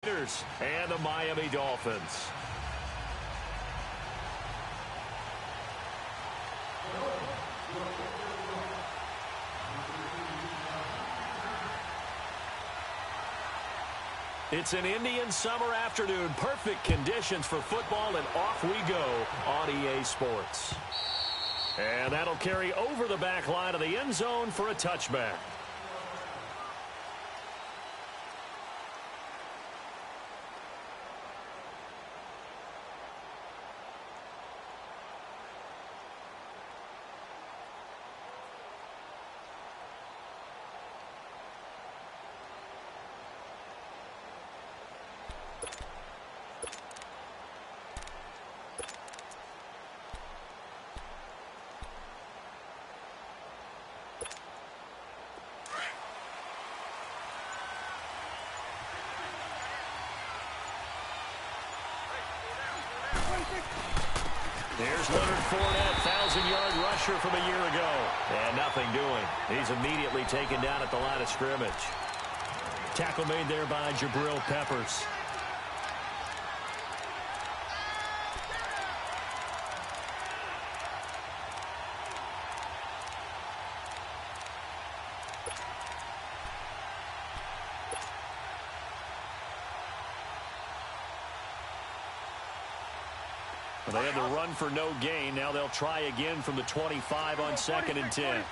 And the Miami Dolphins. It's an Indian summer afternoon. Perfect conditions for football, and off we go on EA Sports. And that'll carry over the back line of the end zone for a touchback. Here's Leonard Fournette, 1,000-yard rusher from a year ago. And nothing doing. He's immediately taken down at the line of scrimmage. Tackle made there by Jabril Peppers. They had the run for no gain. Now they'll try again from the 25 on 2nd and 10.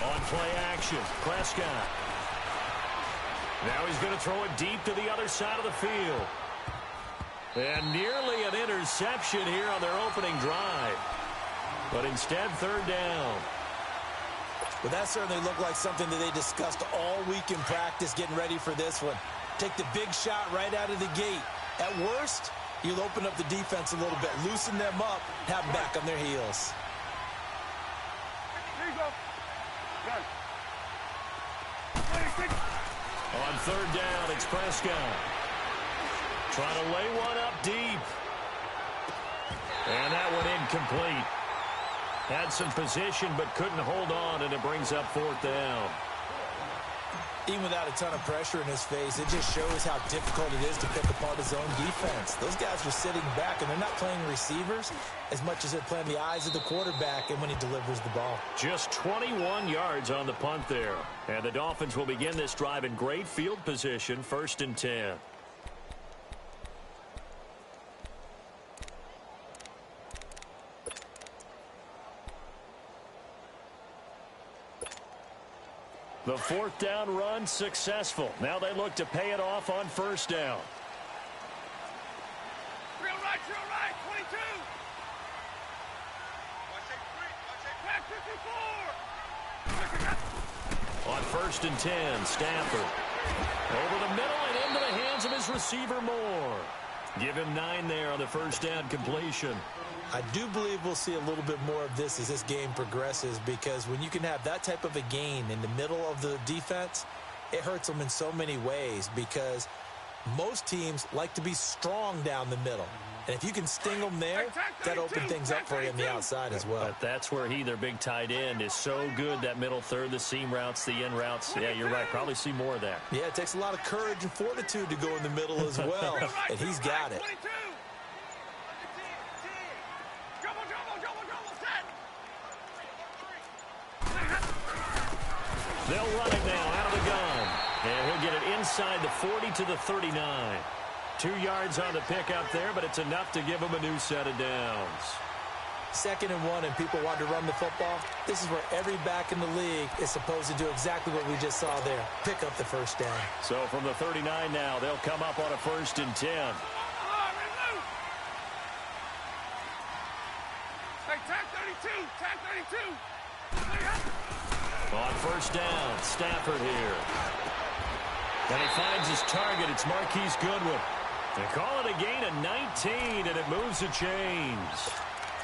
On play action, Prescott. Now he's going to throw it deep to the other side of the field. And nearly an interception here on their opening drive. But instead, 3rd down. Well, that certainly looked like something that they discussed all week in practice getting ready for this one. Take the big shot right out of the gate. At worst, you'll open up the defense a little bit, loosen them up, have them back on their heels. Here you go. Got it. On 3rd down, it's Prescott. Trying to lay one up deep. And that one incomplete. Had some position but couldn't hold on, and it brings up 4th down. Even without a ton of pressure in his face, it just shows how difficult it is to pick apart his own defense. Those guys are sitting back, and they're not playing receivers as much as they're playing the eyes of the quarterback and when he delivers the ball. Just 21 yards on the punt there. And the Dolphins will begin this drive in great field position, 1st and 10. The 4th down run successful. Now they look to pay it off on 1st down. Real right, 22. Back 54. On 1st and 10, Stafford. Over the middle and into the hands of his receiver Moore. Give him 9 there on the 1st down completion. I do believe we'll see a little bit more of this as this game progresses, because when you can have that type of a gain in the middle of the defense, it hurts them in so many ways, because most teams like to be strong down the middle. And if you can sting them there, that opens things up for you on the outside as well. But that's where their big tight end, is so good, that middle third, the seam routes, the in routes. Yeah, you're right. Probably see more of that. Yeah, it takes a lot of courage and fortitude to go in the middle as well, and he's got it. They'll run it now out of the gun. And he'll get it inside the 40 to the 39. 2 yards on the pickup there, but it's enough to give him a new set of downs. 2nd and 1, and people want to run the football. This is where every back in the league is supposed to do exactly what we just saw there. Pick up the 1st down. So from the 39 now, they'll come up on a 1st and 10. Hey, tag 32. On 1st down, Stafford here. And he finds his target. It's Marquise Goodwin. They call it a gain of 19, and it moves the chains.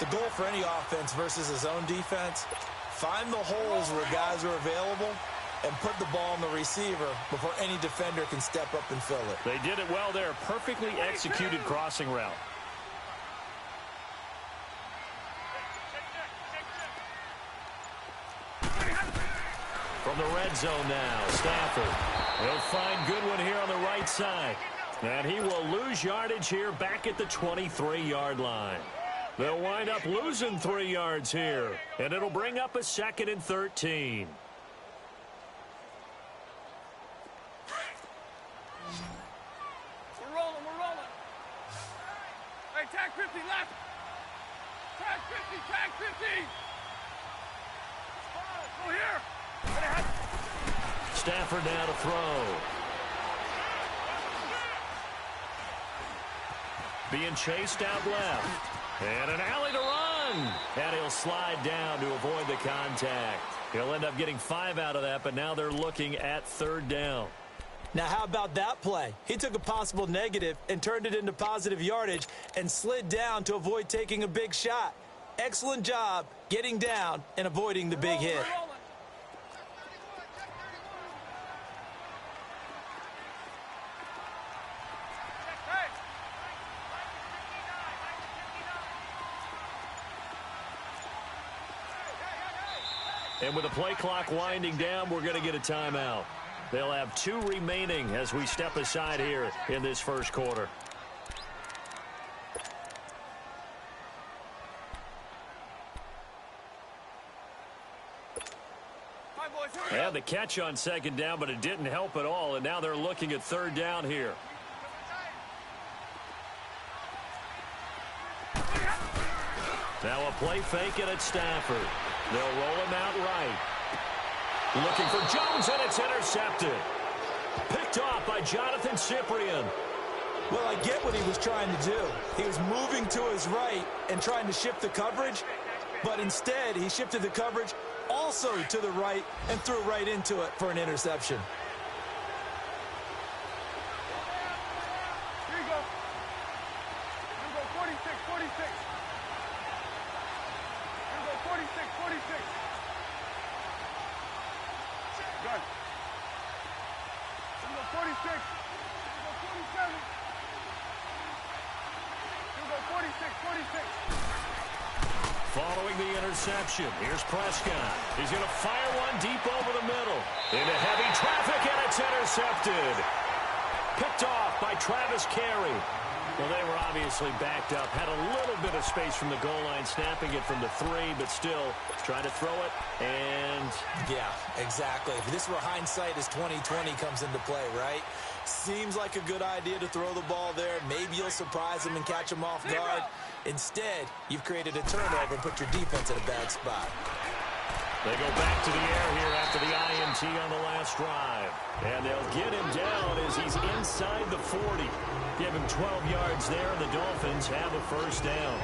The goal for any offense versus his own defense, find the holes where guys are available and put the ball on the receiver before any defender can step up and fill it. They did it well there. Perfectly executed crossing route. From the red zone now, Stafford. He'll find Goodwin here on the right side. And he will lose yardage here back at the 23-yard line. They'll wind up losing 3 yards here. And it'll bring up a 2nd and 13. We're rolling, we're rolling. Hey, tag 50 left. Tag 50, tag 50. Go here. Stafford now to throw. Being chased out left. And an alley to run. And he'll slide down to avoid the contact. He'll end up getting 5 out of that, but now they're looking at 3rd down. Now, how about that play? He took a possible negative and turned it into positive yardage and slid down to avoid taking a big shot. Excellent job getting down and avoiding the big hit. And with the play clock winding down, we're going to get a timeout. They'll have 2 remaining as we step aside here in this first quarter. They had the catch on 2nd down, but it didn't help at all, and now they're looking at 3rd down here. Now a play fake, and it's Stafford. They'll roll him out right. Looking for Jones, and it's intercepted. Picked off by Jonathan Cyprien. Well, I get what he was trying to do. He was moving to his right and trying to shift the coverage, but instead he shifted the coverage also to the right and threw right into it for an interception. Here you go. Here you go, 46, 46. Here you go, 46, 46. Good. Here you go, 46. Here you go, 47. Here you go, 46, 46. Following the interception, here's Prescott. He's going to fire one deep over the middle. Into heavy traffic, and it's intercepted. Picked off by Travis Carey. Well, they were obviously backed up. Had a little bit of space from the goal line, snapping it from the 3, but still trying to throw it. And yeah, exactly. If this were hindsight as 2020 comes into play, right? Seems like a good idea to throw the ball there. Maybe you'll surprise him and catch him off guard. Instead, you've created a turnover and put your defense in a bad spot. they go back to the air here after the INT on the last drive. And they'll get him down as he's inside the 40. Give him 12 yards there, and the Dolphins have a first down.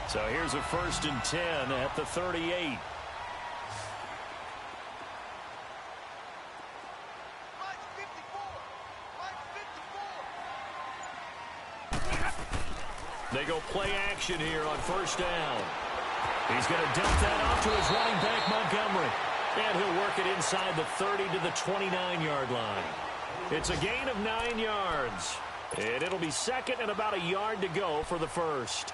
So here's a 1st and 10 at the 38. They go play action here on 1st down. He's going to dump that off to his running back, Montgomery. And he'll work it inside the 30 to the 29-yard line. It's a gain of 9 yards. And it'll be 2nd and about a yard to go for the 1st.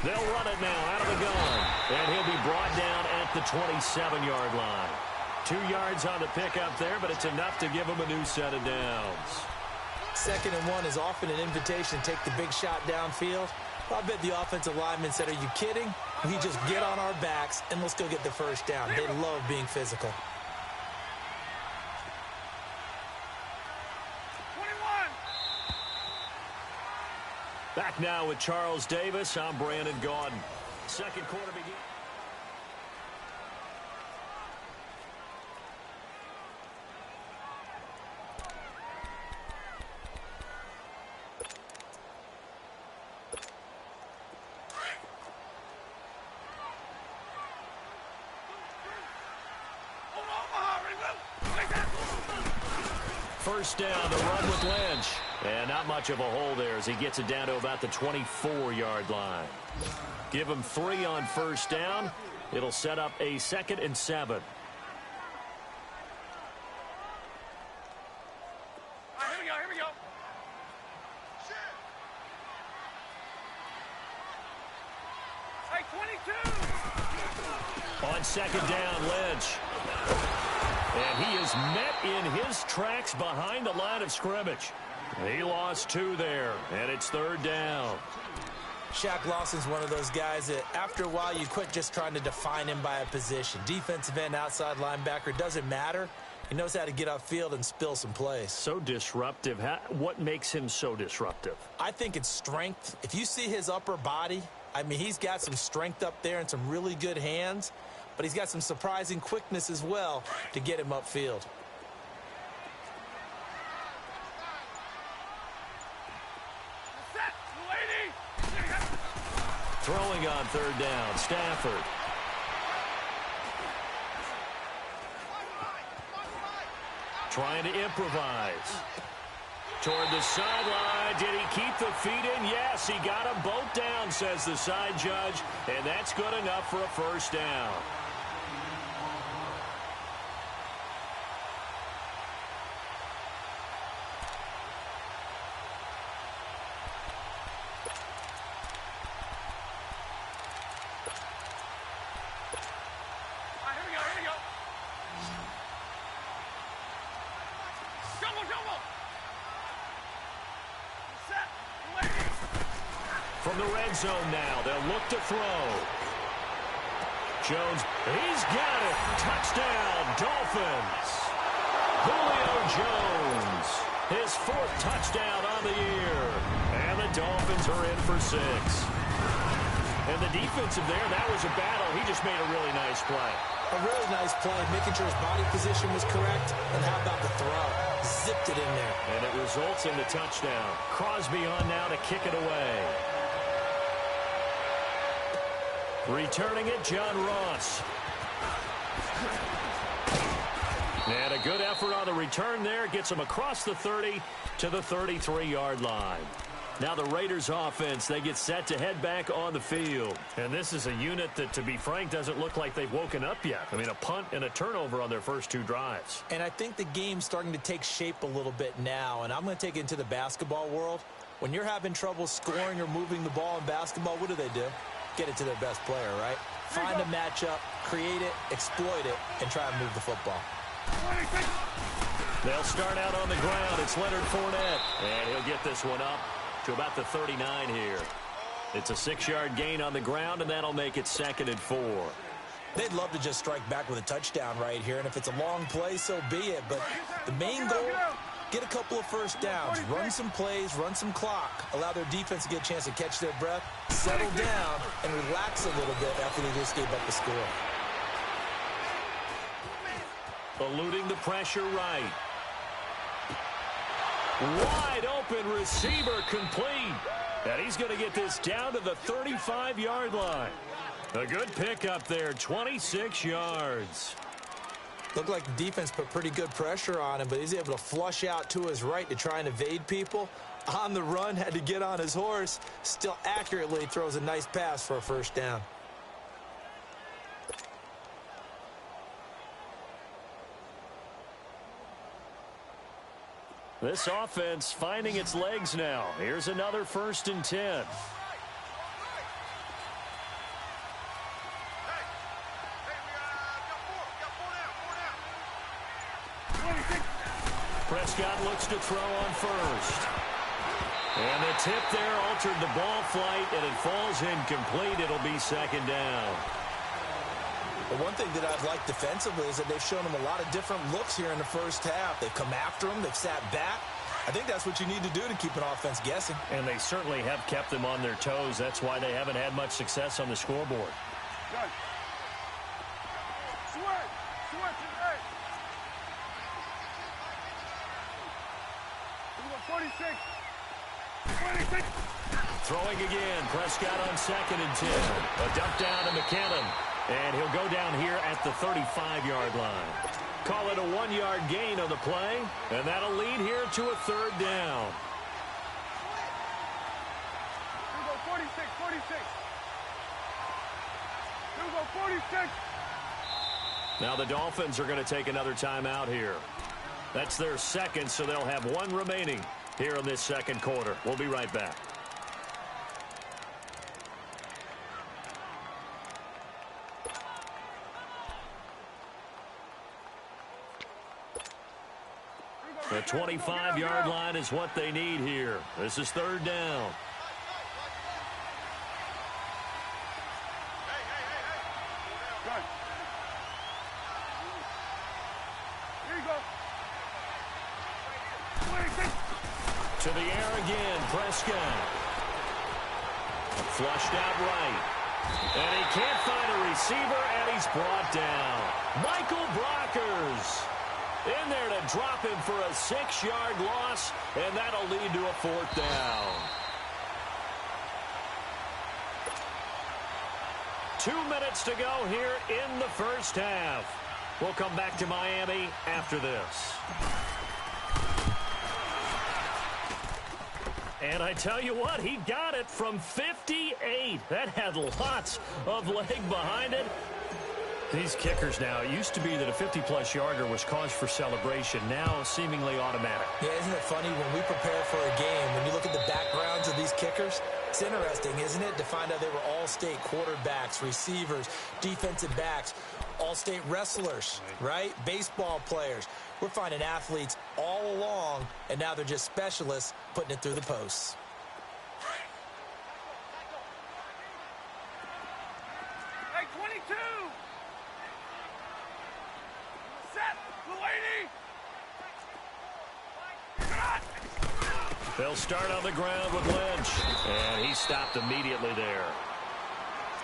They'll run it now out of the gun. And he'll be brought down at the 27-yard line. 2 yards on the pickup there, but it's enough to give him a new set of downs. 2nd and 1 is often an invitation to take the big shot downfield. I bet the offensive lineman said, are you kidding? We just get on our backs and let's go get the first down. They love being physical. Back now with Charles Davis. I'm Brandon Gaudin. Second quarter begins. First down, the run with Lynch. And not much of a hole there as he gets it down to about the 24-yard line. Give him 3 on first down. It'll set up a 2nd and 7. Here we go. Hey, 22. On 2nd down, Lynch. And he is met in his tracks behind the line of scrimmage. He lost 2 there, and it's 3rd down. Shaq Lawson's one of those guys that after a while you quit just trying to define him by a position. Defensive end, outside linebacker, doesn't matter. He knows how to get upfield and spill some plays. So disruptive. What makes him so disruptive? I think it's strength. If you see his upper body, I mean, he's got some strength up there and some really good hands, but he's got some surprising quickness as well to get him upfield. Throwing on 3rd down, Stafford. Trying to improvise. Toward the sideline. Did he keep the feet in? Yes, he got them both down, says the side judge. And that's good enough for a first down. From the red zone now, they'll look to throw. Jones, he's got it. Touchdown, Dolphins. Julio Jones, his 4th touchdown on the year. And the Dolphins are in for 6. And the defensive there, that was a battle. He just made a really nice play. A really nice play, making sure his body position was correct. And how about the throw? Zipped it in there. And it results in the touchdown. Crosby on now to kick it away. Returning it, John Ross. And a good effort on the return there. Gets him across the 30 to the 33-yard line. Now the Raiders offense, they get set to head back on the field. And this is a unit that, to be frank, doesn't look like they've woken up yet. I mean, a punt and a turnover on their first 2 drives. And I think the game's starting to take shape a little bit now. And I'm going to take it into the basketball world. When you're having trouble scoring or moving the ball in basketball, what do? Get it to their best player, right? Find a matchup, create it, exploit it, and try and move the football. They'll start out on the ground. It's Leonard Fournette. And he'll get this one up to about the 39 here. It's a 6-yard gain on the ground, and that'll make it 2nd and 4. They'd love to just strike back with a touchdown right here, and if it's a long play, so be it. But the main goal, get a couple of first downs, run some plays, run some clock, allow their defense to get a chance to catch their breath, settle down, and relax a little bit after they just gave up the score. Eluding the pressure right. Wide open receiver complete. And he's going to get this down to the 35-yard line. A good pickup there, 26 yards. Looked like the defense put pretty good pressure on him, but he's able to flush out to his right to try and evade people. On the run, had to get on his horse. Still accurately throws a nice pass for a first down. This offense finding its legs now. Here's another 1st and 10. Prescott looks to throw on first. And the tip there altered the ball flight, and it falls incomplete. It'll be 2nd down. But one thing that I've liked defensively is that they've shown him a lot of different looks here in the first half. They've come after him. They've sat back. I think that's what you need to do to keep an offense guessing. And they certainly have kept them on their toes. That's why they haven't had much success on the scoreboard. Good. Switch to the right. 46. 26. Throwing again. Prescott on 2nd and 10. A dump down to McKinnon. And he'll go down here at the 35-yard line. Call it a 1-yard gain on the play, and that'll lead here to a third down. Here we go, 46, 46. Here we go, 46. Now the Dolphins are going to take another timeout here. That's their second, so they'll have one remaining here in this second quarter. We'll be right back. The 25-yard line is what they need here. This is third down. Here you go. To the air again, Prescott. Flushed out right. And he can't find a receiver, and he's brought down. Michael Brockers in there to drop him for a 6-yard loss, and that'll lead to a fourth down. 2 minutes to go here in the first half. We'll come back to Miami after this. And I tell you what, he got it from 58. That had lots of leg behind it. These kickers now, it used to be that a 50-plus yarder was cause for celebration. Now seemingly automatic. Yeah, isn't it funny when we prepare for a game, when you look at the backgrounds of these kickers, it's interesting, isn't it, to find out they were all-state quarterbacks, receivers, defensive backs, all-state wrestlers, right? Baseball players. We're finding athletes all along, and now they're just specialists putting it through the posts. Hey, 22. Set, Luady. They'll start on the ground with Lynch, and he stopped immediately there.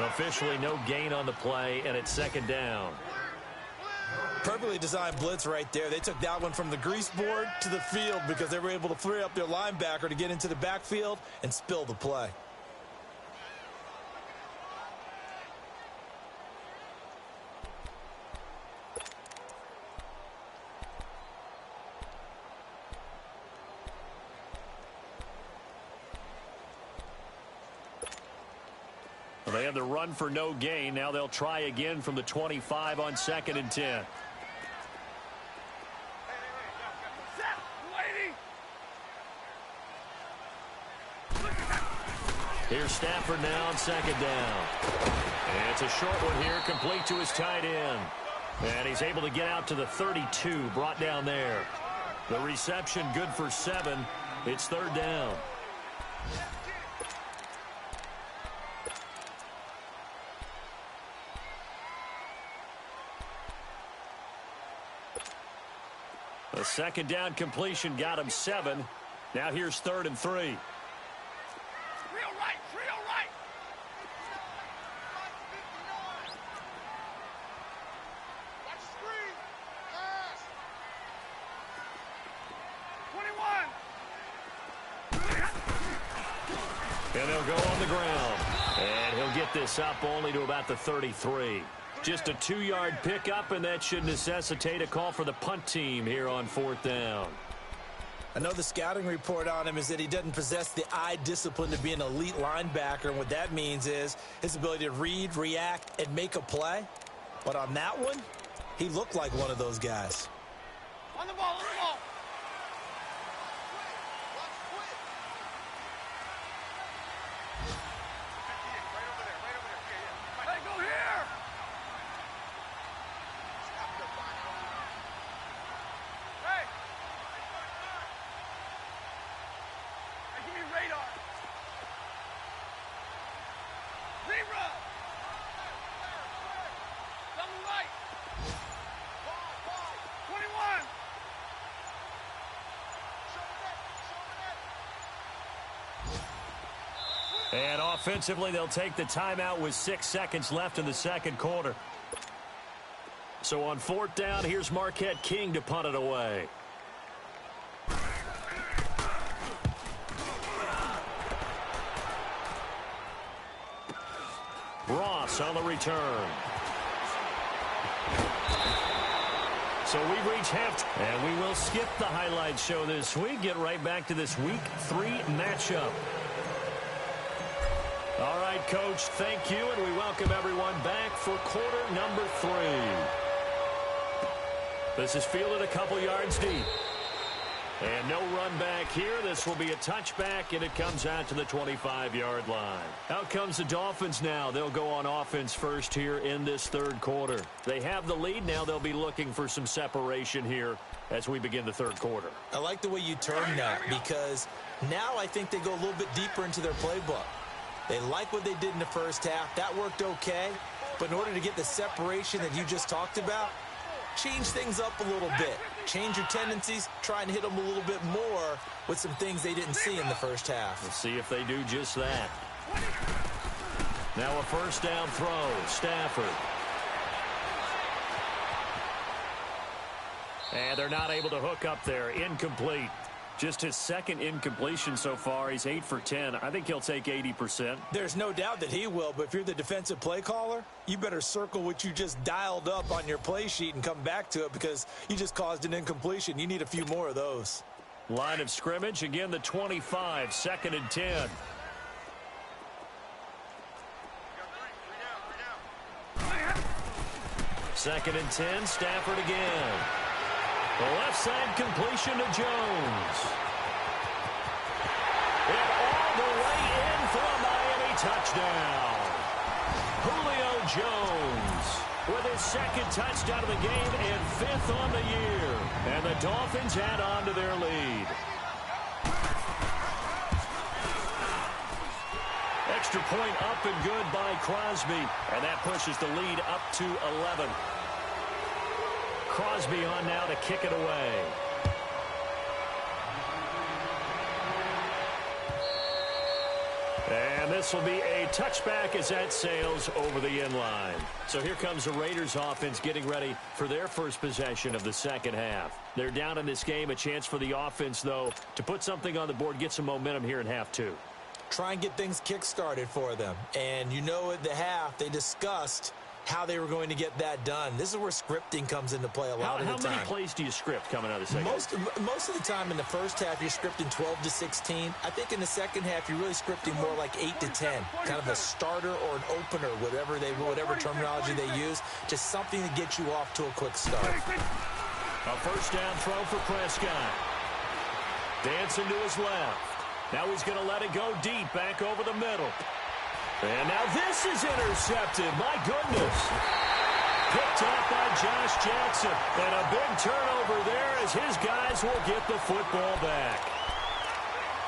Officially no gain on the play, and it's second down. Perfectly designed blitz right there. They took that one from the grease board to the field because they were able to free up their linebacker to get into the backfield and spill the play. They had the run for no gain. Now they'll try again from the 25 on 2nd and 10. Here's Stafford now on 2nd down. And it's a short one here, complete to his tight end. And he's able to get out to the 32, brought down there. The reception good for 7. It's third down. The second down completion got him 7. Now here's 3rd and 3. Real right, real right. Watch screen. Pass. 21. And they'll go on the ground. And he'll get this up only to about the 33. Just a 2-yard pickup, and that should necessitate a call for the punt team here on 4th down. I know the scouting report on him is that he doesn't possess the eye discipline to be an elite linebacker, and what that means is his ability to read, react, and make a play. But on that one, he looked like one of those guys. On the ball, on the ball. Hey, go here. Hey. Hey, give me radar. Zebra. Down the right. 21. And offensively, they'll take the timeout with 6 seconds left in the second quarter. So on 4th down, here's Marquette King to punt it away. Ross on the return. So we've reached half, and we will skip the highlight show this week. Get right back to this Week 3 matchup. All right, Coach, thank you, and we welcome everyone back for quarter number 3. This is fielded a couple yards deep. And no run back here. This will be a touchback, and it comes out to the 25-yard line. Out comes the Dolphins now. They'll go on offense first here in this third quarter. They have the lead. Now they'll be looking for some separation here as we begin the third quarter. I like the way you turn that, because now I think they go a little bit deeper into their playbook. They like what they did in the first half. That worked okay. But in order to get the separation that you just talked about, change things up a little bit. Change your tendencies. Try and hit them a little bit more with some things they didn't see in the first half. Let's see if they do just that. Now a first down throw. Stafford. And they're not able to hook up there. Incomplete. Just his second incompletion so far. He's 8 for 10. I think he'll take 80%. There's no doubt that he will, but if you're the defensive play caller, you better circle what you just dialed up on your play sheet and come back to it, because you just caused an incompletion. You need a few more of those. Line of scrimmage, again the 25, 2nd and 10. Second and 10, Stafford again. The left side completion to Jones. And all the way in for a Miami touchdown. Julio Jones with his second touchdown of the game and 5th on the year. And the Dolphins add on to their lead. Extra point up and good by Crosby. And that pushes the lead up to 11. Crosby on now to kick it away. And this will be a touchback as that sails over the end line. So here comes the Raiders offense getting ready for their first possession of the second half. They're down in this game. A chance for the offense, though, to put something on the board, get some momentum here in half 2. Try and get things kick-started for them. And you know at the half, they discussed how they were going to get that done. This is where scripting comes into play a lot of the time. How many plays do you script coming out of the second half? Most of the time in the first half, you're scripting 12 to 16. I think in the second half, you're really scripting more like 8 to 10. Kind of a starter or an opener, whatever terminology they use. Just something to get you off to a quick start. A first down throw for Prescott. Dancing to his left. Now he's going to let it go deep, back over the middle. And now this is intercepted. My goodness. Picked off by Josh Jackson. And a big turnover there as his guys will get the football back.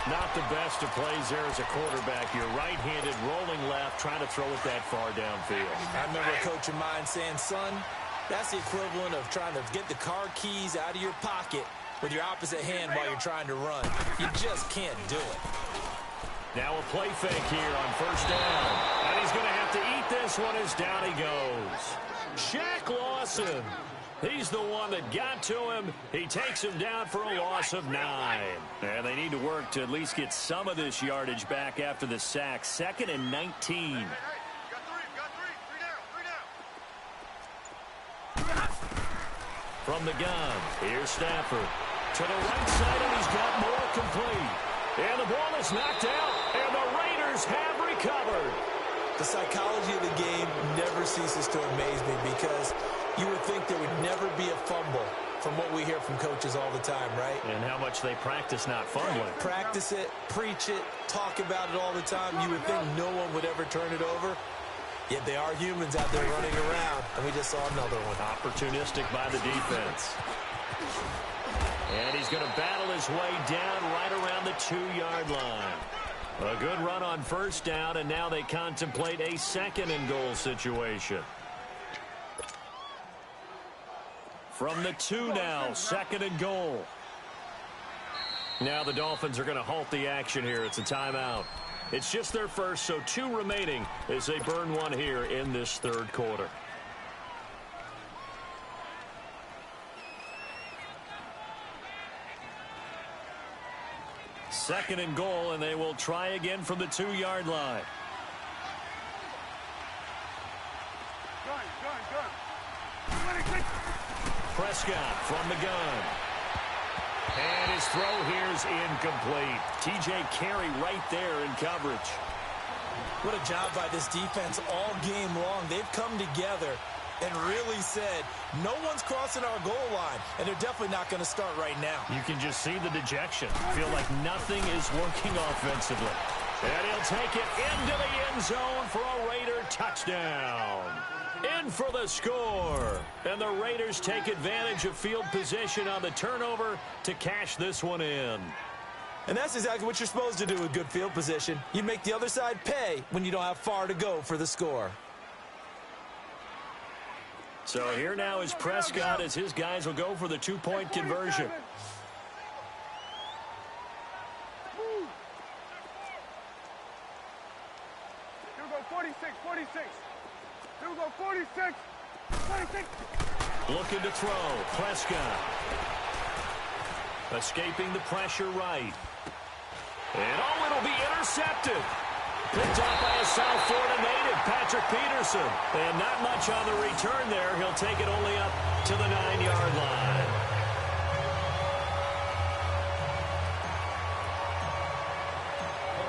Not the best of plays there as a quarterback. You're right-handed, rolling left, trying to throw it that far downfield. I remember a coach of mine saying, son, that's the equivalent of trying to get the car keys out of your pocket with your opposite hand while you're trying to run. You just can't do it. Now a play fake here on first down. And he's going to have to eat this one as down he goes. Shaq Lawson. He's the one that got to him. He takes him down for a loss of 9. And they need to work to at least get some of this yardage back after the sack. 2nd and 19. From the gun, here's Stafford. To the right side, and he's got more complete. And the ball is knocked out, and the Raiders have recovered. The psychology of the game never ceases to amaze me, because you would think there would never be a fumble from what we hear from coaches all the time, right? And how much they practice not fumbling. Practice it, preach it, talk about it all the time. You would think no one would ever turn it over. Yet they are humans out there running around, and we just saw another one. Opportunistic by the defense. And he's going to battle his way down right around the 2-yard line. A good run on first down, and now they contemplate a 2nd and goal situation. From the 2 now, 2nd and goal. Now the Dolphins are going to halt the action here. It's a timeout. It's just their first, so 2 remaining as they burn one here in this third quarter. Second and goal, and they will try again from the 2-yard line. Prescott from the gun. And his throw here is incomplete. T.J. Carey right there in coverage. What a job by this defense all game long. They've come together and really said, no one's crossing our goal line, and they're definitely not going to start right now. You can just see the dejection. Feel like nothing is working offensively. And he'll take it into the end zone for a Raider touchdown. In for the score. And the Raiders take advantage of field position on the turnover to cash this one in. And that's exactly what you're supposed to do with good field position. You make the other side pay when you don't have far to go for the score. So here now is Prescott as his guys will go for the two-point conversion. Here we go, 46, 46. Here we go, 46, 46. Looking to throw, Prescott. Escaping the pressure right. And oh, it'll be intercepted. Picked up by a South Florida native, Patrick Peterson. And not much on the return there. He'll take it only up to the 9-yard line.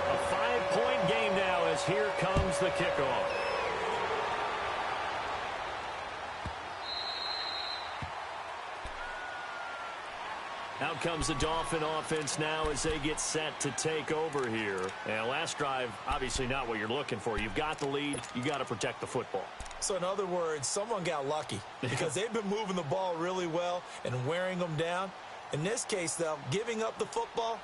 A 5-point game now as here comes the kickoff. Out comes the Dolphin offense now as they get set to take over here. And last drive, obviously not what you're looking for. You've got the lead. You got to protect the football. So in other words, someone got lucky because they've been moving the ball really well and wearing them down. In this case, though, giving up the football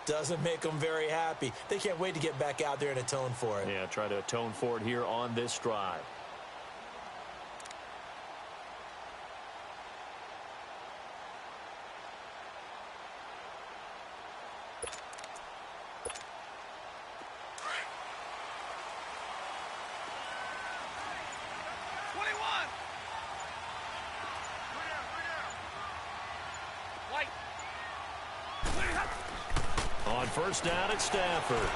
doesn't make them very happy. They can't wait to get back out there and atone for it. Yeah, try to atone for it here on this drive. On first down at Stafford.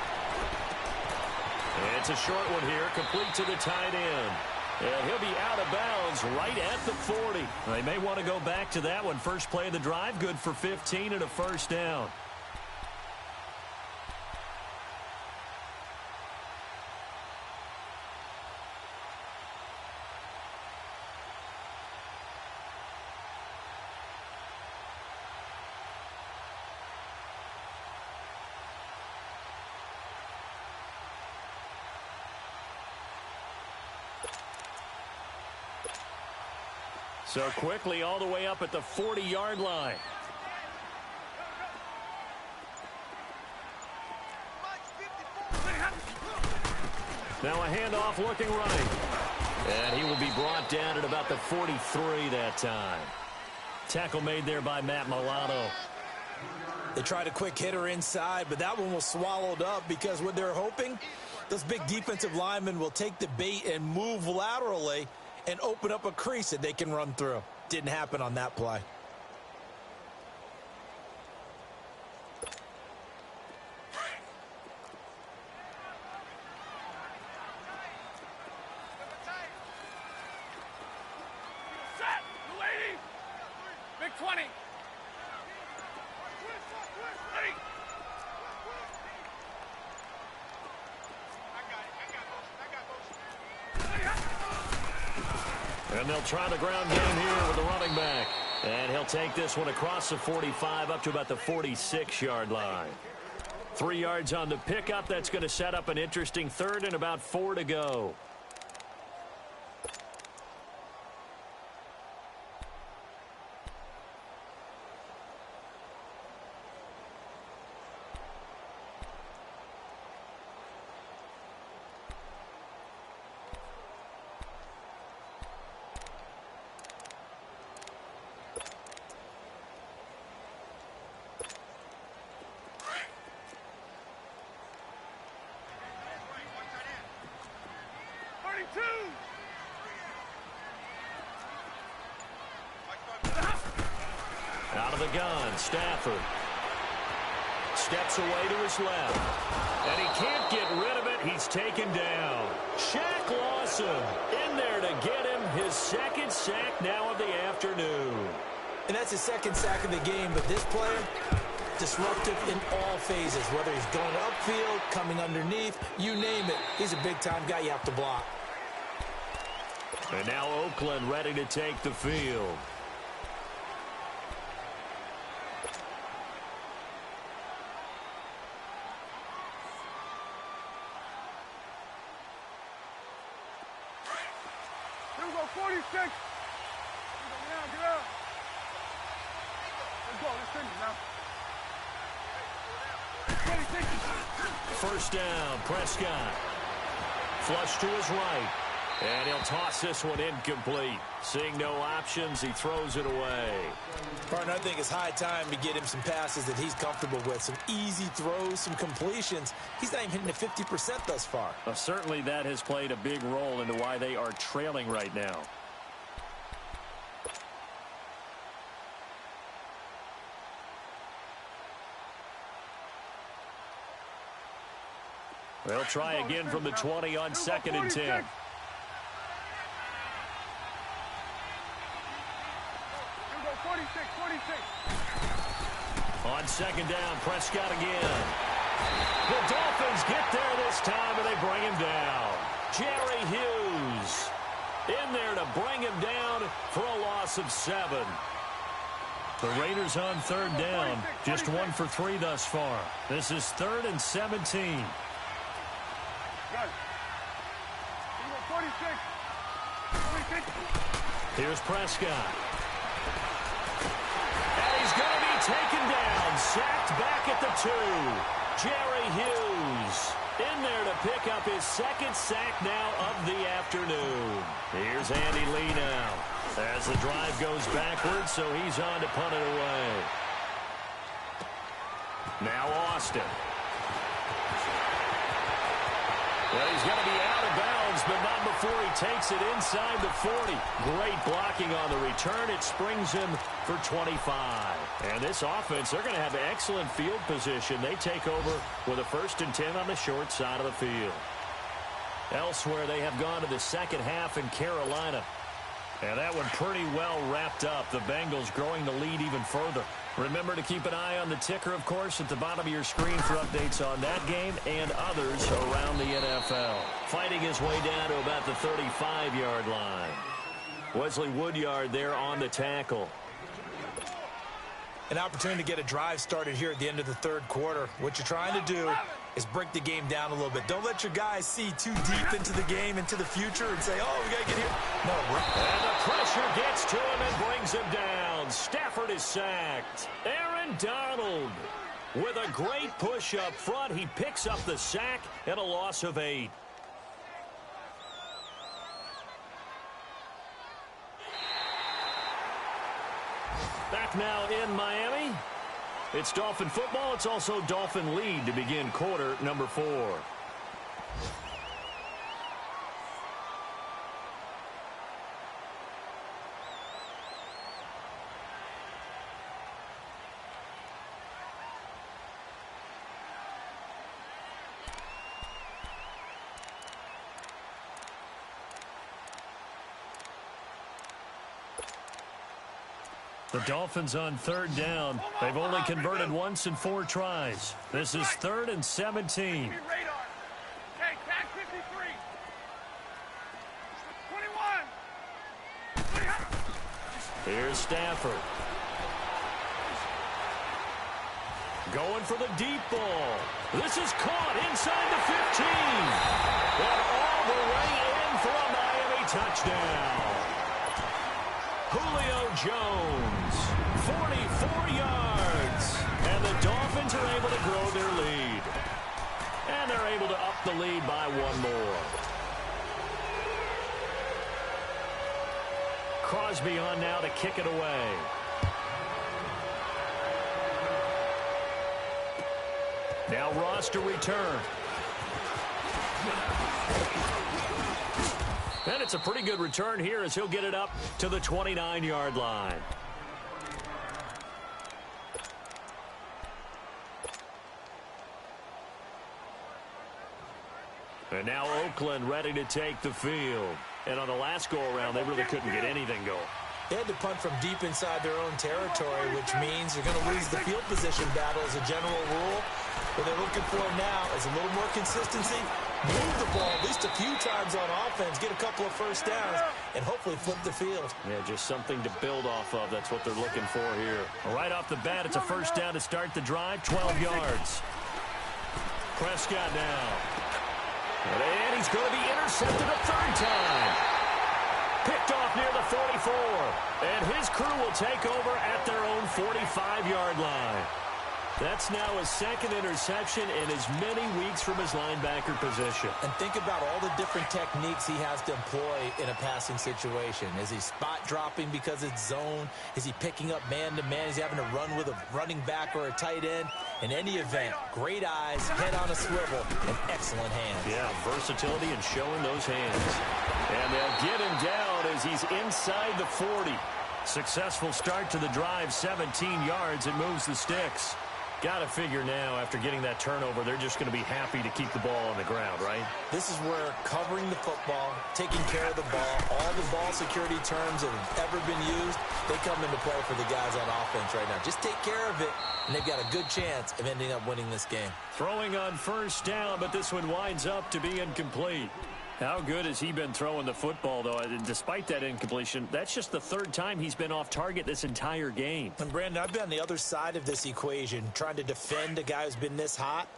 It's a short one here, complete to the tight end. And he'll be out of bounds right at the 40. They may want to go back to that one. First play of the drive, good for 15 and a first down. So quickly all the way up at the 40-yard line. Now a handoff looking right. And he will be brought down at about the 43 that time. Tackle made there by Matt Milano. They tried a quick hitter inside, but that one was swallowed up because what they're hoping, those big defensive linemen will take the bait and move laterally and open up a crease that they can run through. Didn't happen on that play. Set, lady. Big 20. Ready. And they'll try the ground game here with the running back. And he'll take this one across the 45 up to about the 46-yard line. 3 yards on the pickup. That's going to set up an interesting third and about 4 to go. Out of the gun, Stafford. Steps away to his left. And he can't get rid of it. He's taken down. Shaq Lawson in there to get him his second sack now of the afternoon. And that's his second sack of the game, but this player, disruptive in all phases, whether he's going upfield, coming underneath, you name it. He's a big-time guy you have to block. And now Oakland ready to take the field. Here we go, 46. Get up. Let's go, let's finish now. 26. First down, Prescott. Flush to his right. And he'll toss this one incomplete. Seeing no options, he throws it away. Partner, I think it's high time to get him some passes that he's comfortable with. Some easy throws, some completions. He's not even hitting the 50% thus far. Well, certainly that has played a big role into why they are trailing right now. They'll try again from the 20 on 2nd and 10. On 2nd down, Prescott again. The Dolphins get there this time, and they bring him down. Jerry Hughes in there to bring him down for a loss of 7. The Raiders on 3rd down, just 1 for 3 thus far. This is 3rd and 17. Here's Prescott. And he's going to be taken down, sacked back at the 2. Jerry Hughes in there to pick up his 2nd sack now of the afternoon. Here's Andy Lee now as the drive goes backwards, so he's on to punt it away. Now Austin. Well, he's going to be out of bounds, but not before he takes it inside the 40. Great blocking on the return. It springs him for 25. And this offense, they're going to have excellent field position. They take over with a 1st and 10 on the short side of the field. Elsewhere, they have gone to the second half in Carolina. And that one pretty well wrapped up. The Bengals growing the lead even further. Remember to keep an eye on the ticker, of course, at the bottom of your screen for updates on that game and others around the NFL. Fighting his way down to about the 35-yard line. Wesley Woodyard there on the tackle. An opportunity to get a drive started here at the end of the 3rd quarter. What you're trying to do is break the game down a little bit. Don't let your guys see too deep into the game, into the future, and say, oh, we got to get here. No. And the pressure gets to him and brings him down. Stafford is sacked. Aaron Donald with a great push up front. He picks up the sack and a loss of 8. Back now in Miami. It's Dolphin football. It's also Dolphin lead to begin quarter number 4. The Dolphins on 3rd down. They've only converted once in 4 tries. This is 3rd and 17. Here's Stafford. Going for the deep ball. This is caught inside the 15. And all the way in for a Miami touchdown. Julio Jones, 44 yards. And the Dolphins are able to grow their lead. And they're able to up the lead by 1 more. Crosby on now to kick it away. Now Ross to return. And it's a pretty good return here as he'll get it up to the 29-yard line. And now Oakland ready to take the field. And on the last go-around, they really couldn't get anything going. They had to punt from deep inside their own territory, which means you're going to lose the field position battle as a general rule. What they're looking for now is a little more consistency, move the ball at least a few times on offense, get a couple of first downs, and hopefully flip the field. Yeah, just something to build off of. That's what they're looking for here. Right off the bat, it's a first down to start the drive, 12 yards. Prescott now. And he's going to be intercepted a third time. Picked off near the 44. And his crew will take over at their own 45-yard line. That's now his second interception in as many weeks from his linebacker position. And think about all the different techniques he has to employ in a passing situation. Is he spot dropping because it's zone? Is he picking up man-to-man? Is he having to run with a running back or a tight end? In any event, great eyes, head on a swivel, and excellent hands. Yeah, versatility and showing those hands. And they'll get him down as he's inside the 40. Successful start to the drive, 17 yards. It moves the sticks. Got to figure now, after getting that turnover, they're just going to be happy to keep the ball on the ground, right? This is where covering the football, taking care of the ball, all the ball security terms that have ever been used, they come into play for the guys on offense right now. Just take care of it, and they've got a good chance of ending up winning this game. Throwing on first down, but this one winds up to be incomplete. How good has he been throwing the football, though? Despite that incompletion, that's just the third time he's been off target this entire game. And, Brandon, I've been on the other side of this equation, trying to defend a guy who's been this hot,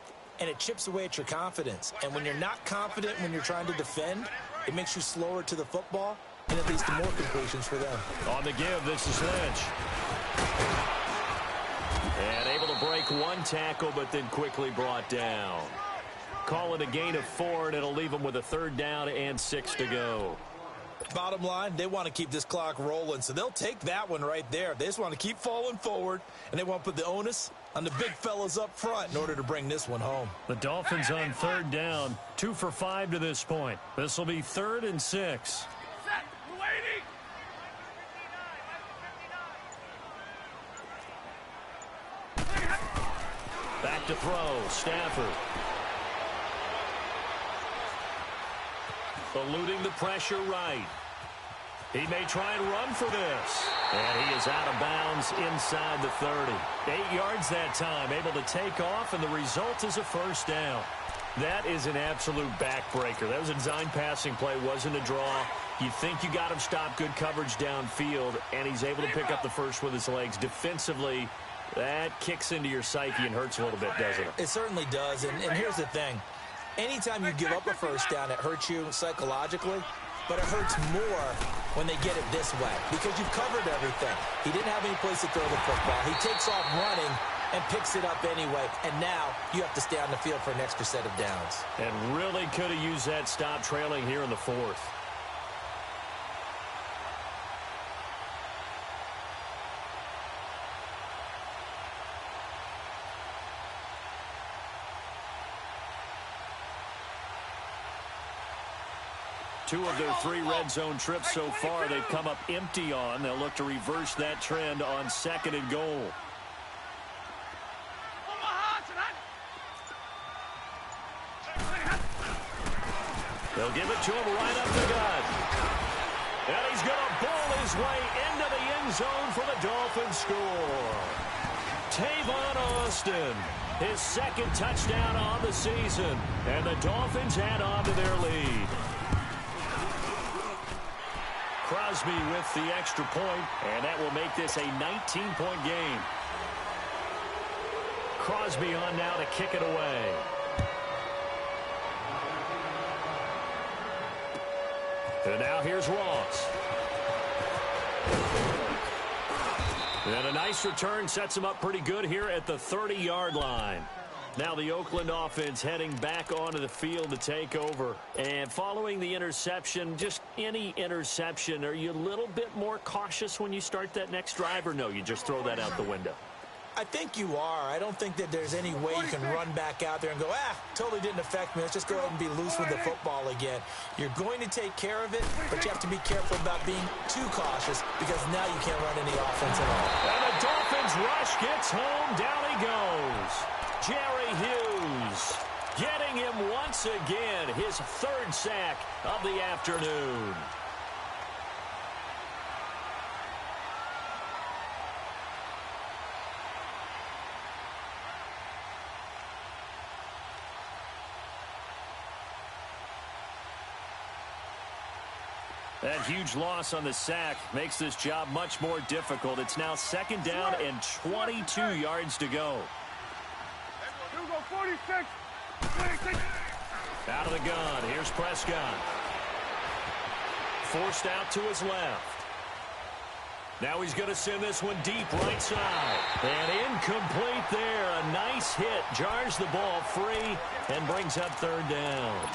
and it chips away at your confidence. And when you're not confident when you're trying to defend, it makes you slower to the football, and it leads to more completions for them. On the give, this is Lynch. And able to break one tackle, but then quickly brought down. Call it a gain of 4, and it'll leave them with a third down and 6 to go. Bottom line, they want to keep this clock rolling, so they'll take that one right there. They just want to keep falling forward, and they want to put the onus on the big fellas up front in order to bring this one home. The Dolphins on third down, 2 for 5 to this point. This will be 3rd and 6. Set. We're waiting. Back to throw, Stafford. Eluding the pressure right. He may try and run for this. And he is out of bounds inside the 30. 8 yards that time, able to take off, and the result is a first down. That is an absolute backbreaker. That was a design passing play, wasn't a draw. You think you got him stopped, good coverage downfield, and he's able to pick up the first with his legs. Defensively, that kicks into your psyche and hurts a little bit, doesn't it? It certainly does, and here's the thing. Anytime you give up a first down, it hurts you psychologically, but it hurts more when they get it this way because you've covered everything. He didn't have any place to throw the football. He takes off running and picks it up anyway, and now you have to stay on the field for an extra set of downs. And really could have used that stop trailing here in the 4th. Two of their 3 red zone trips so far, they've come up empty on. They'll look to reverse that trend on 2nd and goal. They'll give it to him right up the gut. And he's going to ball his way into the end zone for the Dolphins score. Tavon Austin, his 2nd touchdown on the season. And the Dolphins add on to their lead. Crosby with the extra point, and that will make this a 19-point game. Crosby on now to kick it away. And now here's Ross. And a nice return sets him up pretty good here at the 30-yard line. Now the Oakland offense heading back onto the field to take over. And following the interception, just any interception, are you a little bit more cautious when you start that next drive, or no, you just throw that out the window? I think you are. I don't think that there's any way you can run back out there and go, totally didn't affect me. Let's just go ahead and be loose with the football again. You're going to take care of it, but you have to be careful about being too cautious because now you can't run any offense at all. And the Dolphins rush gets home. Down he goes. Jerry Hughes getting him once again, his 3rd sack of the afternoon. That huge loss on the sack makes this job much more difficult. It's now 2nd down and 22 yards to go. Here we go, 46. 46. Out of the gun. Here's Prescott. Forced out to his left. Now he's going to send this one deep right side. And incomplete there. A nice hit. Jars the ball free and brings up 3rd down.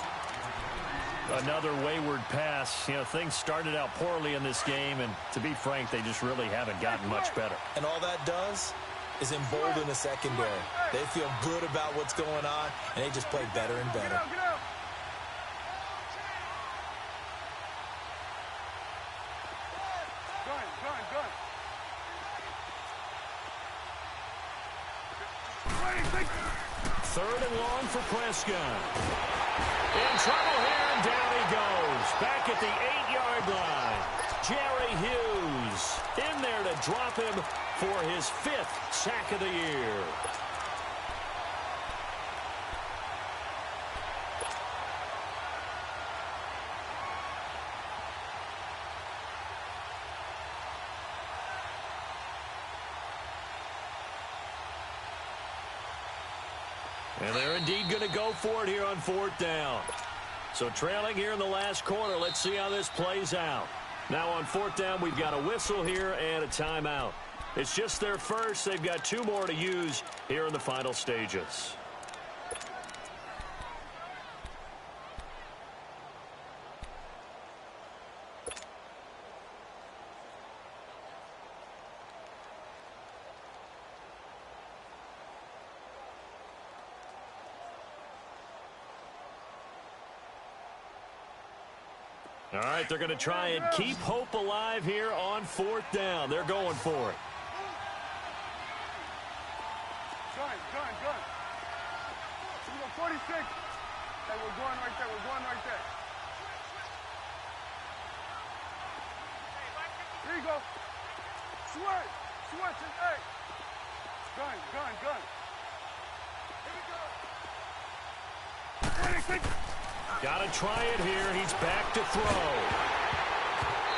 Another wayward pass. You know, things started out poorly in this game, and to be frank, they just really haven't gotten much better. And all that does is embolden the secondary. They feel good about what's going on, and they just play better and better. Get out, get out. Gun. 3rd and long for Prescott. In trouble here, and down he goes. Back at the 8-yard line. Jerry Hughes in there to drop him for his 5th sack of the year. And they're indeed going to go for it here on 4th down. So trailing here in the last quarter. Let's see how this plays out. Now on 4th down, we've got a whistle here and a timeout. It's just their first. They've got 2 more to use here in the final stages. All right, they're going to try and keep hope alive here on 4th down. They're going for it. Gun. Here we go, 46. Hey, we're going right there. Here you go. Switch, and hey. Gun. Here we go. 26. Got to try it here. He's back to throw.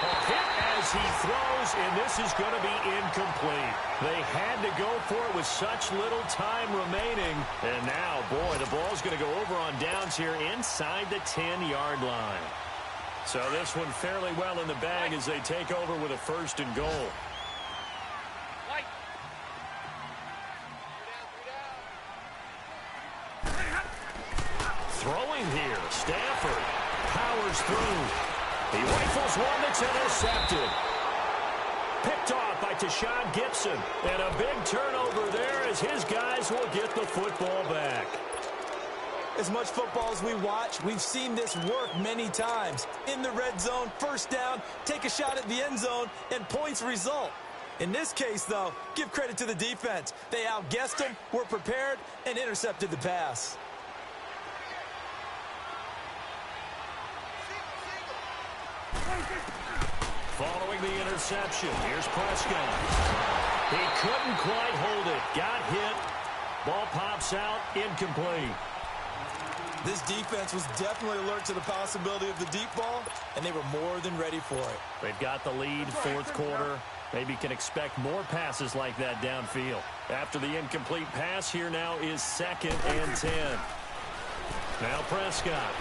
A hit as he throws, and this is going to be incomplete. They had to go for it with such little time remaining. And now, boy, the ball's going to go over on downs here inside the 10-yard line. So this one fairly well in the bag as they take over with a 1st and goal. Throwing here, Stafford powers through. He rifles one that's intercepted. Picked off by Tashawn Gibson. And a big turnover there as his guys will get the football back. As much football as we watch, we've seen this work many times. In the red zone, 1st down, take a shot at the end zone, and points result. In this case, though, give credit to the defense. They outguessed them, were prepared, and intercepted the pass. Following the interception, here's Prescott. He couldn't quite hold it. Got hit. Ball pops out, incomplete. This defense was definitely alert to the possibility of the deep ball, and they were more than ready for it. They've got the lead, 4th quarter. Maybe can expect more passes like that downfield. After the incomplete pass, here now is 2nd and 10. Now Prescott.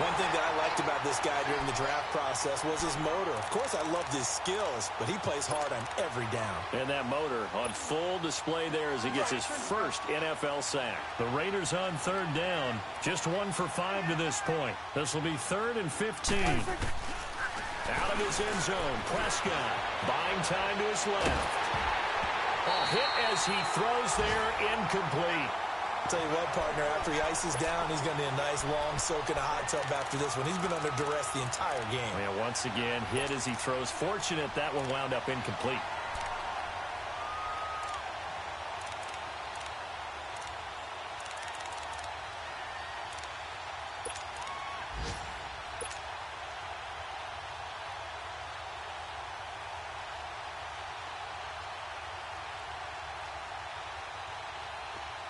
One thing that I liked about this guy during the draft process was his motor. Of course, I loved his skills, but he plays hard on every down. And that motor on full display there as he gets his 1st NFL sack. The Raiders on 3rd down, just 1 for 5 to this point. This will be 3rd and 15. Out of his end zone, Prescott buying time to his left. A hit as he throws there, incomplete. Tell you what, partner, after he ices down, he's going to need a nice long soak in a hot tub after this one. He's been under duress the entire game. Yeah, once again, hit as he throws. Fortunate that one wound up incomplete.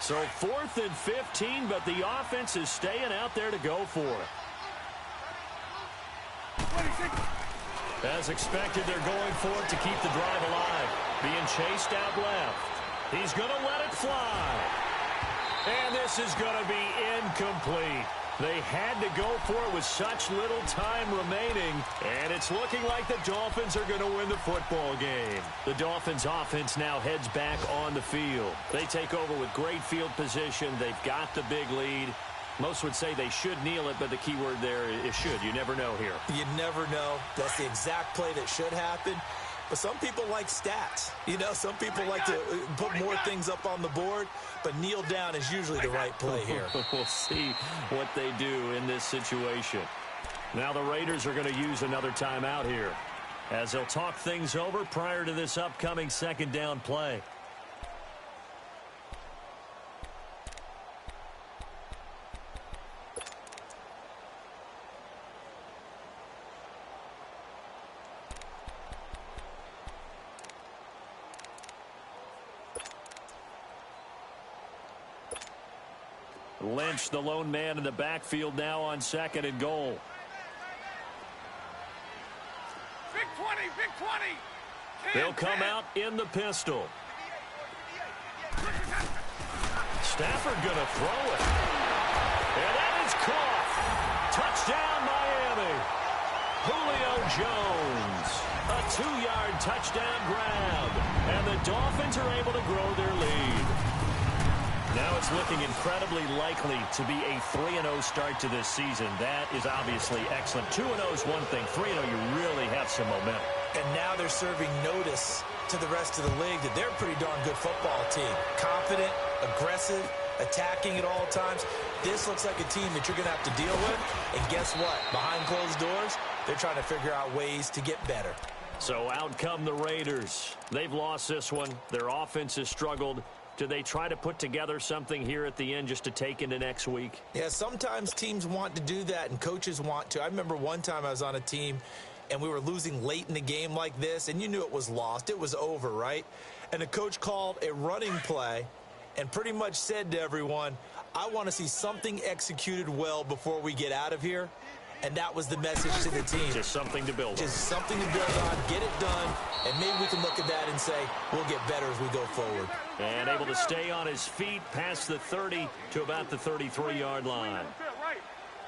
So 4th and 15, but the offense is staying out there to go for it. As expected, they're going for it to keep the drive alive. Being chased out left. He's going to let it fly. And this is going to be incomplete. They had to go for it with such little time remaining, and it's looking like the Dolphins are going to win the football game. The Dolphins offense now heads back on the field. They take over with great field position. They've got the big lead. Most would say they should kneel it, but the key word there is should. You never know here. You never know. That's the exact play that should happen. But some people like stats. You know, some people like to put more things up on the board, but kneel down is usually the right play here. We'll see what they do in this situation. Now the Raiders are going to use another timeout here as they'll talk things over prior to this upcoming second down play. Lynch, the lone man in the backfield now on second and goal. Big 20, big 20. They'll come out in the pistol. Stafford going to throw it. And that is caught. Touchdown, Miami. Julio Jones. A 2-yard touchdown grab. And the Dolphins are able to grow their lead. Now it's looking incredibly likely to be a 3-0 start to this season. That is obviously excellent. 2-0 is one thing. 3-0, you really have some momentum. And now they're serving notice to the rest of the league that they're a pretty darn good football team. Confident, aggressive, attacking at all times. This looks like a team that you're going to have to deal with. And guess what? Behind closed doors, they're trying to figure out ways to get better. So out come the Raiders. They've lost this one. Their offense has struggled. Do they try to put together something here at the end just to take into next week? Yeah, sometimes teams want to do that and coaches want to. I remember one time I was on a team and we were losing late in the game like this, and you knew it was lost. It was over, right? And the coach called a running play and pretty much said to everyone, I want to see something executed well before we get out of here. And that was the message to the team. Just something to build on. Just something to build on, get it done, and maybe we can look at that and say, we'll get better as we go forward. And able to stay on his feet past the 30 to about the 33-yard line.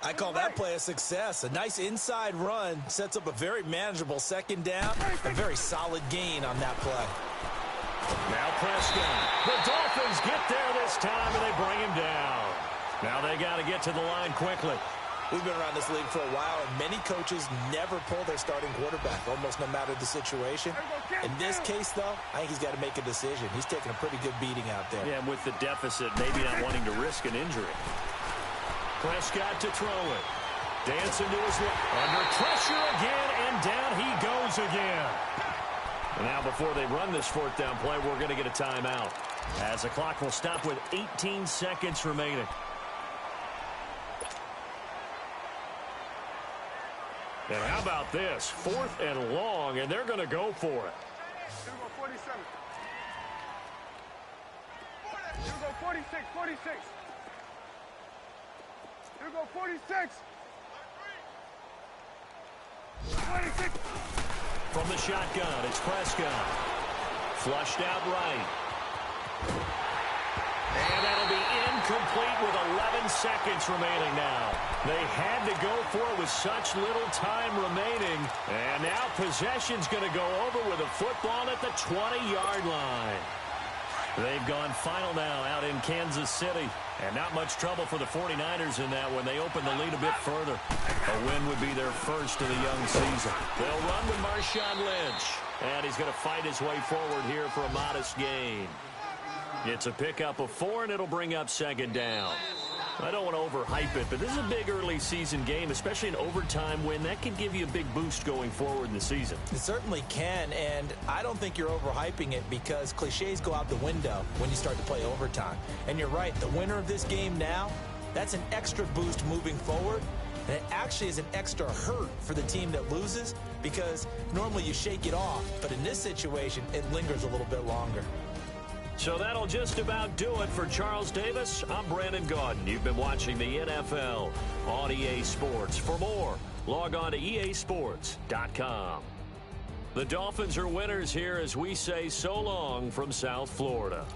I call that play a success. A nice inside run sets up a very manageable second down, a very solid gain on that play. Now Prescott. The Dolphins get there this time, and they bring him down. Now they got to get to the line quickly. We've been around this league for a while, and many coaches never pull their starting quarterback, almost no matter the situation. In this case, though, I think he's got to make a decision. He's taking a pretty good beating out there. Yeah, and with the deficit, maybe not wanting to risk an injury. Prescott to throw it. Dancing to his left. Under pressure again, and down he goes again. And now before they run this fourth down play, we're going to get a timeout, as the clock will stop with 18 seconds remaining. And how about this? 4th and long, and they're going to go for it. Here we go, 47. Here we go, 46, 46. Here we go, 46. 26. From the shotgun, it's Prescott. Flushed out right. And that'll be incomplete with 11 seconds remaining now. They had to go for it with such little time remaining. And now possession's going to go over with a football at the 20-yard line. They've gone final now out in Kansas City. And not much trouble for the 49ers in that when they open the lead a bit further. A win would be their first of the young season. They'll run with Marshawn Lynch. And he's going to fight his way forward here for a modest gain. It's a pickup of 4, and it'll bring up second down. I don't want to overhype it, but this is a big early season game, especially an overtime win. That could give you a big boost going forward in the season. It certainly can, and I don't think you're overhyping it because cliches go out the window when you start to play overtime. And you're right, the winner of this game now, that's an extra boost moving forward, and it actually is an extra hurt for the team that loses because normally you shake it off, but in this situation, it lingers a little bit longer. So that'll just about do it for Charles Davis. I'm Brandon Gaudin. You've been watching the NFL on EA Sports. For more, log on to easports.com. The Dolphins are winners here as we say so long from South Florida.